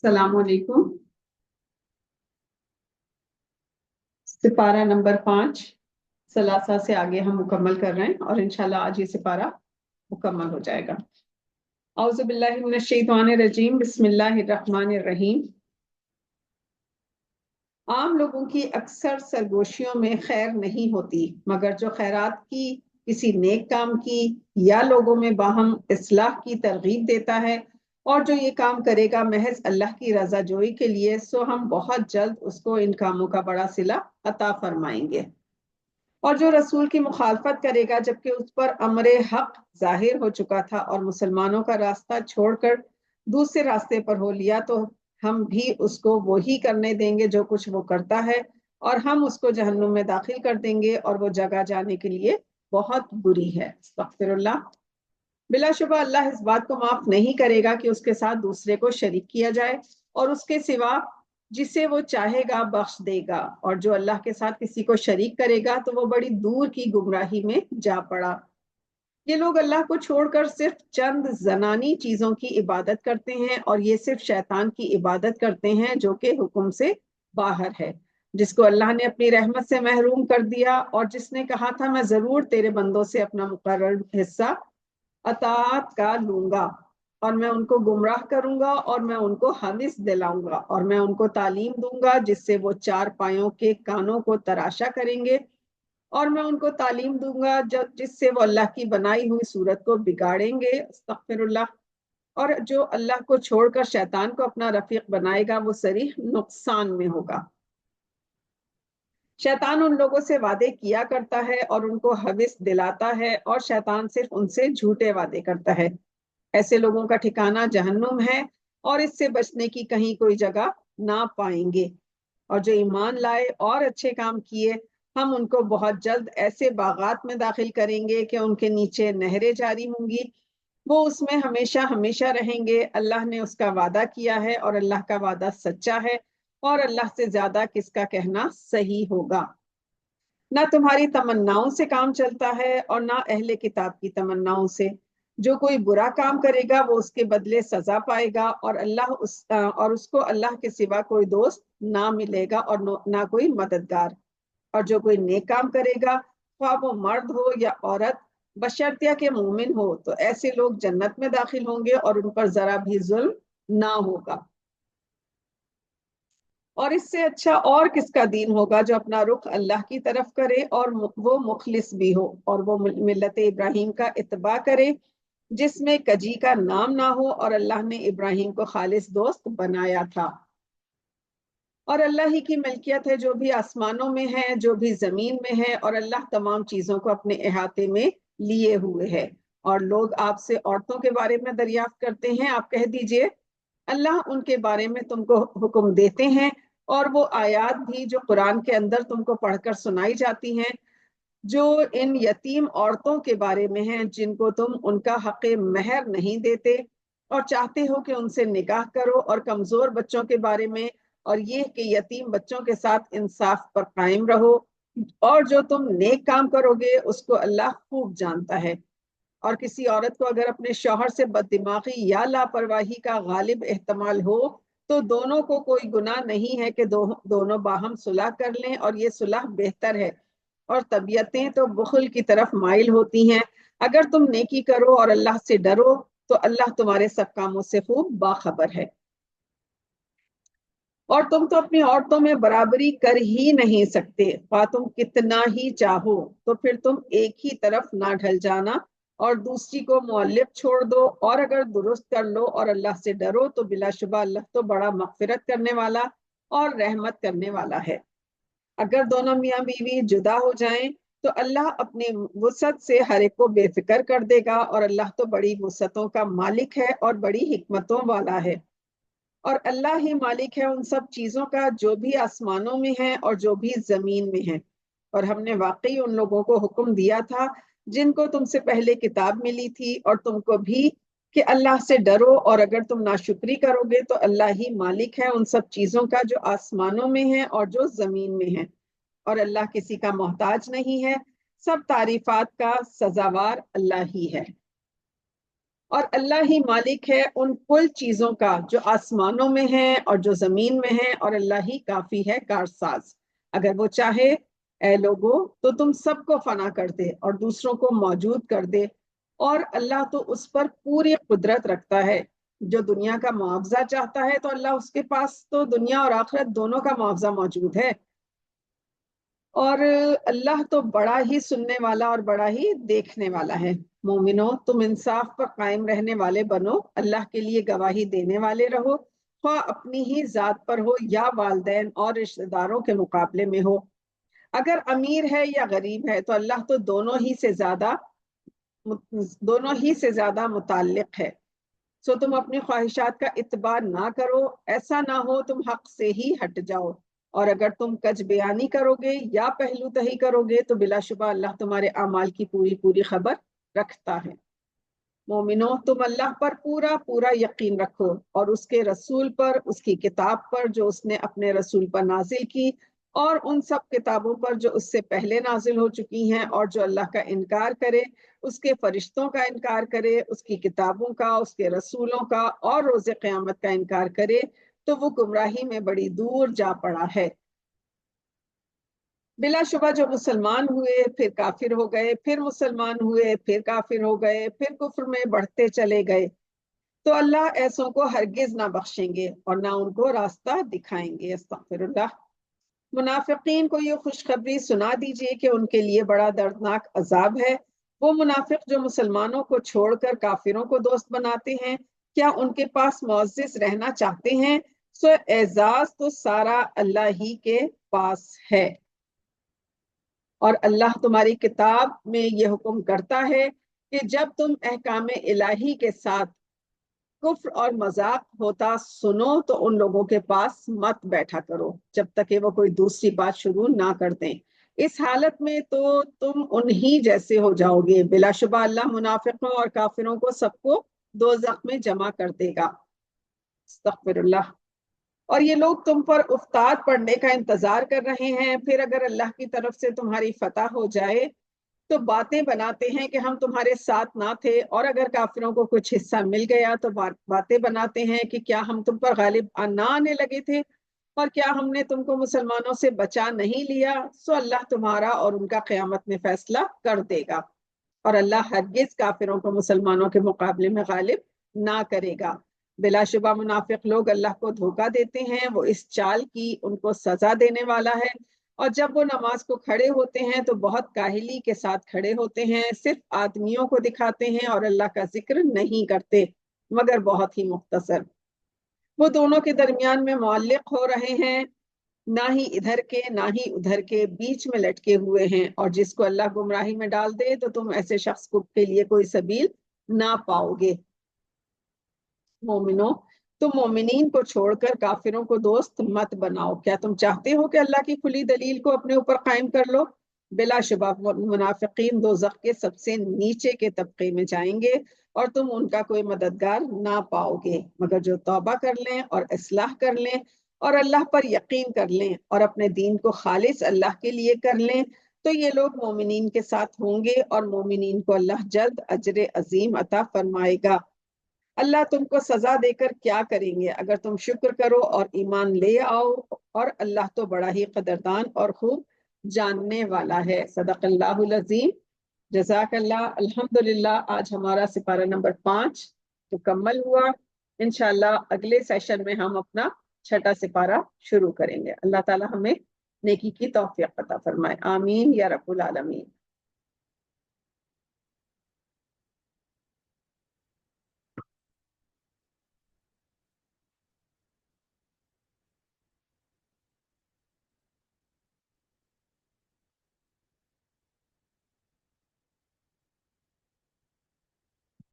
السلام علیکم۔ سپارہ نمبر 5 ثلاثہ سے آگے ہم مکمل کر رہے ہیں اور انشاءاللہ آج یہ سپارہ مکمل ہو جائے گا۔ اعوذ باللہ من الشیطان الرجیم، بسم اللہ الرحمن الرحیم۔ عام لوگوں کی اکثر سرگوشیوں میں خیر نہیں ہوتی مگر جو خیرات کی، کسی نیک کام کی یا لوگوں میں باہم اصلاح کی ترغیب دیتا ہے، اور جو یہ کام کرے گا محض اللہ کی رضا جوئی کے لیے، سو ہم بہت جلد اس کو ان کاموں کا بڑا صلہ عطا فرمائیں گے۔ اور جو رسول کی مخالفت کرے گا جبکہ اس پر امر حق ظاہر ہو چکا تھا اور مسلمانوں کا راستہ چھوڑ کر دوسرے راستے پر ہو لیا، تو ہم بھی اس کو وہی کرنے دیں گے جو کچھ وہ کرتا ہے، اور ہم اس کو جہنم میں داخل کر دیں گے، اور وہ جگہ جانے کے لیے بہت بری ہے۔ استغفر اللہ۔ بلا شبہ اللہ اس بات کو معاف نہیں کرے گا کہ اس کے ساتھ دوسرے کو شریک کیا جائے، اور اس کے سوا جسے وہ چاہے گا بخش دے گا، اور جو اللہ کے ساتھ کسی کو شریک کرے گا تو وہ بڑی دور کی گمراہی میں جا پڑا۔ یہ لوگ اللہ کو چھوڑ کر صرف چند زنانی چیزوں کی عبادت کرتے ہیں، اور یہ صرف شیطان کی عبادت کرتے ہیں جو کہ حکم سے باہر ہے، جس کو اللہ نے اپنی رحمت سے محروم کر دیا، اور جس نے کہا تھا میں ضرور تیرے بندوں سے اپنا مقرر حصہ اطاعت کا لوں گا، اور میں ان کو گمراہ کروں گا، اور میں ان کو حدیث دلاؤں گا، اور میں ان کو تعلیم دوں گا جس سے وہ چار پایوں کے کانوں کو تراشا کریں گے، اور میں ان کو تعلیم دوں گا جس سے وہ اللہ کی بنائی ہوئی صورت کو بگاڑیں گے۔ استغفر اللہ۔ اور جو اللہ کو چھوڑ کر شیطان کو اپنا رفیق بنائے گا وہ صریح نقصان میں ہوگا۔ شیطان ان لوگوں سے وعدے کیا کرتا ہے اور ان کو حوث دلاتا ہے، اور شیطان صرف ان سے جھوٹے وعدے کرتا ہے۔ ایسے لوگوں کا ٹھکانہ جہنم ہے، اور اس سے بچنے کی کہیں کوئی جگہ نہ پائیں گے۔ اور جو ایمان لائے اور اچھے کام کیے، ہم ان کو بہت جلد ایسے باغات میں داخل کریں گے کہ ان کے نیچے نہریں جاری ہوں گی، وہ اس میں ہمیشہ ہمیشہ رہیں گے۔ اللہ نے اس کا وعدہ کیا ہے، اور اللہ کا وعدہ سچا ہے، اور اللہ سے زیادہ کس کا کہنا صحیح ہوگا۔ نہ تمہاری تمناؤں سے کام چلتا ہے اور نہ اہل کتاب کی تمناؤں سے۔ جو کوئی برا کام کرے گا وہ اس کے بدلے سزا پائے گا، اور اس کو اللہ کے سوا کوئی دوست نہ ملے گا اور نہ کوئی مددگار۔ اور جو کوئی نیک کام کرے گا، خواہ وہ مرد ہو یا عورت، بشرطیہ کہ مومن ہو، تو ایسے لوگ جنت میں داخل ہوں گے اور ان پر ذرا بھی ظلم نہ ہوگا۔ اور اس سے اچھا اور کس کا دین ہوگا جو اپنا رخ اللہ کی طرف کرے اور وہ مخلص بھی ہو، اور وہ ملت ابراہیم کا اتباع کرے جس میں کجی کا نام نہ ہو، اور اللہ نے ابراہیم کو خالص دوست بنایا تھا۔ اور اللہ ہی کی ملکیت ہے جو بھی آسمانوں میں ہے جو بھی زمین میں ہے، اور اللہ تمام چیزوں کو اپنے احاطے میں لیے ہوئے ہے۔ اور لوگ آپ سے عورتوں کے بارے میں دریافت کرتے ہیں، آپ کہہ دیجئے اللہ ان کے بارے میں تم کو حکم دیتے ہیں، اور وہ آیات بھی جو قرآن کے اندر تم کو پڑھ کر سنائی جاتی ہیں، جو ان یتیم عورتوں کے بارے میں ہیں جن کو تم ان کا حق مہر نہیں دیتے اور چاہتے ہو کہ ان سے نکاح کرو، اور کمزور بچوں کے بارے میں، اور یہ کہ یتیم بچوں کے ساتھ انصاف پر قائم رہو، اور جو تم نیک کام کرو گے اس کو اللہ خوب جانتا ہے۔ اور کسی عورت کو اگر اپنے شوہر سے بددماغی یا لاپرواہی کا غالب احتمال ہو تو دونوں کو کوئی گناہ نہیں ہے کہ دونوں باہم صلح کر لیں، اور یہ صلح بہتر ہے۔ اور طبیعتیں تو بخل کی طرف مائل ہوتی ہیں۔ اگر تم نیکی کرو اور اللہ سے ڈرو تو اللہ تمہارے سب کاموں سے خوب باخبر ہے۔ اور تم تو اپنی عورتوں میں برابری کر ہی نہیں سکتے، خواہ تم کتنا ہی چاہو، تو پھر تم ایک ہی طرف نہ ڈھل جانا اور دوسری کو مؤلف چھوڑ دو، اور اگر درست کر لو اور اللہ سے ڈرو تو بلا شبہ اللہ تو بڑا مغفرت کرنے والا اور رحمت کرنے والا ہے۔ اگر دونوں میاں بیوی جدا ہو جائیں تو اللہ اپنے وسعت سے ہر ایک کو بے فکر کر دے گا، اور اللہ تو بڑی وسعتوں کا مالک ہے اور بڑی حکمتوں والا ہے۔ اور اللہ ہی مالک ہے ان سب چیزوں کا جو بھی آسمانوں میں ہیں اور جو بھی زمین میں ہیں۔ اور ہم نے واقعی ان لوگوں کو حکم دیا تھا جن کو تم سے پہلے کتاب ملی تھی اور تم کو بھی، کہ اللہ سے ڈرو، اور اگر تم ناشکری کرو گے تو اللہ ہی مالک ہے ان سب چیزوں کا جو آسمانوں میں ہیں اور جو زمین میں ہیں، اور اللہ کسی کا محتاج نہیں ہے، سب تعریفات کا سزاوار اللہ ہی ہے۔ اور اللہ ہی مالک ہے ان کل چیزوں کا جو آسمانوں میں ہیں اور جو زمین میں ہیں، اور اللہ ہی کافی ہے کارساز۔ اگر وہ چاہے اے لوگوں تو تم سب کو فنا کر دے اور دوسروں کو موجود کر دے، اور اللہ تو اس پر پوری قدرت رکھتا ہے۔ جو دنیا کا معاوضہ چاہتا ہے تو اللہ اس کے پاس تو دنیا اور آخرت دونوں کا معاوضہ موجود ہے، اور اللہ تو بڑا ہی سننے والا اور بڑا ہی دیکھنے والا ہے۔ مومنو، تم انصاف پر قائم رہنے والے بنو، اللہ کے لیے گواہی دینے والے رہو، خواہ اپنی ہی ذات پر ہو یا والدین اور رشتہ داروں کے مقابلے میں ہو۔ اگر امیر ہے یا غریب ہے تو اللہ تو دونوں ہی سے زیادہ متعلق ہے۔ سو تم اپنی خواہشات کا اتباع نہ کرو، ایسا نہ ہو تم حق سے ہی ہٹ جاؤ، اور اگر تم کج بیانی کرو گے یا پہلو تہی کرو گے تو بلا شبہ اللہ تمہارے اعمال کی پوری پوری خبر رکھتا ہے۔ مومنو، تم اللہ پر پورا پورا یقین رکھو، اور اس کے رسول پر، اس کی کتاب پر جو اس نے اپنے رسول پر نازل کی، اور ان سب کتابوں پر جو اس سے پہلے نازل ہو چکی ہیں، اور جو اللہ کا انکار کرے، اس کے فرشتوں کا انکار کرے، اس کی کتابوں کا، اس کے رسولوں کا، اور روز قیامت کا انکار کرے، تو وہ گمراہی میں بڑی دور جا پڑا ہے۔ بلا شبہ جو مسلمان ہوئے پھر کافر ہو گئے، پھر مسلمان ہوئے پھر کافر ہو گئے، پھر کفر میں بڑھتے چلے گئے، تو اللہ ایسوں کو ہرگز نہ بخشیں گے اور نہ ان کو راستہ دکھائیں گے۔ استغفر اللہ۔ منافقین کو یہ خوشخبری سنا دیجئے کہ ان کے لیے بڑا دردناک عذاب ہے۔ وہ منافق جو مسلمانوں کو چھوڑ کر کافروں کو دوست بناتے ہیں، کیا ان کے پاس معزز رہنا چاہتے ہیں؟ سو اعزاز تو سارا اللہ ہی کے پاس ہے، اور اللہ تمہاری کتاب میں یہ حکم کرتا ہے کہ جب تم احکام الہی کے ساتھ کفر اور مذاق ہوتا سنو تو ان لوگوں کے پاس مت بیٹھا کرو جب تک کہ وہ کوئی دوسری بات شروع نہ کر دیں۔ اس حالت میں تو تم انہی جیسے ہو جاؤ گے۔ بلا شبہ اللہ منافقوں اور کافروں کو سب کو دوزخ میں جمع کر دے گا۔ استغفر اللہ۔ اور یہ لوگ تم پر افتاد پڑنے کا انتظار کر رہے ہیں، پھر اگر اللہ کی طرف سے تمہاری فتح ہو جائے تو باتیں بناتے ہیں کہ ہم تمہارے ساتھ نہ تھے، اور اگر کافروں کو کچھ حصہ مل گیا تو باتیں بناتے ہیں کہ کیا ہم تم پر غالب نہ آنے لگے تھے، اور کیا ہم نے تم کو مسلمانوں سے بچا نہیں لیا۔ سو اللہ تمہارا اور ان کا قیامت میں فیصلہ کر دے گا، اور اللہ ہرگز کافروں کو مسلمانوں کے مقابلے میں غالب نہ کرے گا۔ بلا شبہ منافق لوگ اللہ کو دھوکہ دیتے ہیں، وہ اس چال کی ان کو سزا دینے والا ہے۔ اور جب وہ نماز کو کھڑے ہوتے ہیں تو بہت کاہلی کے ساتھ کھڑے ہوتے ہیں، صرف آدمیوں کو دکھاتے ہیں اور اللہ کا ذکر نہیں کرتے مگر بہت ہی مختصر۔ وہ دونوں کے درمیان میں معلق ہو رہے ہیں، نہ ہی ادھر کے نہ ہی ادھر کے، بیچ میں لٹکے ہوئے ہیں، اور جس کو اللہ گمراہی میں ڈال دے تو تم ایسے شخص کے لیے کوئی سبیل نہ پاؤ گے۔ مومنوں، تم مومنین کو چھوڑ کر کافروں کو دوست مت بناؤ۔ کیا تم چاہتے ہو کہ اللہ کی کھلی دلیل کو اپنے اوپر قائم کر لو؟ بلا شبہ منافقین دوزخ کے سب سے نیچے کے طبقے میں جائیں گے، اور تم ان کا کوئی مددگار نہ پاؤ گے، مگر جو توبہ کر لیں اور اصلاح کر لیں اور اللہ پر یقین کر لیں اور اپنے دین کو خالص اللہ کے لیے کر لیں، تو یہ لوگ مومنین کے ساتھ ہوں گے، اور مومنین کو اللہ جلد اجر عظیم عطا فرمائے گا۔ اللہ تم کو سزا دے کر کیا کریں گے اگر تم شکر کرو اور ایمان لے آؤ، اور اللہ تو بڑا ہی قدردان اور خوب جاننے والا ہے۔ صدق اللہ العظیم۔ جزاک اللہ۔ الحمدللہ آج ہمارا سپارہ نمبر 5 مکمل ہوا۔ انشاءاللہ اگلے سیشن میں ہم اپنا 6 سپارہ شروع کریں گے۔ اللہ تعالی ہمیں نیکی کی توفیق عطا فرمائے، آمین یا رب العالمین۔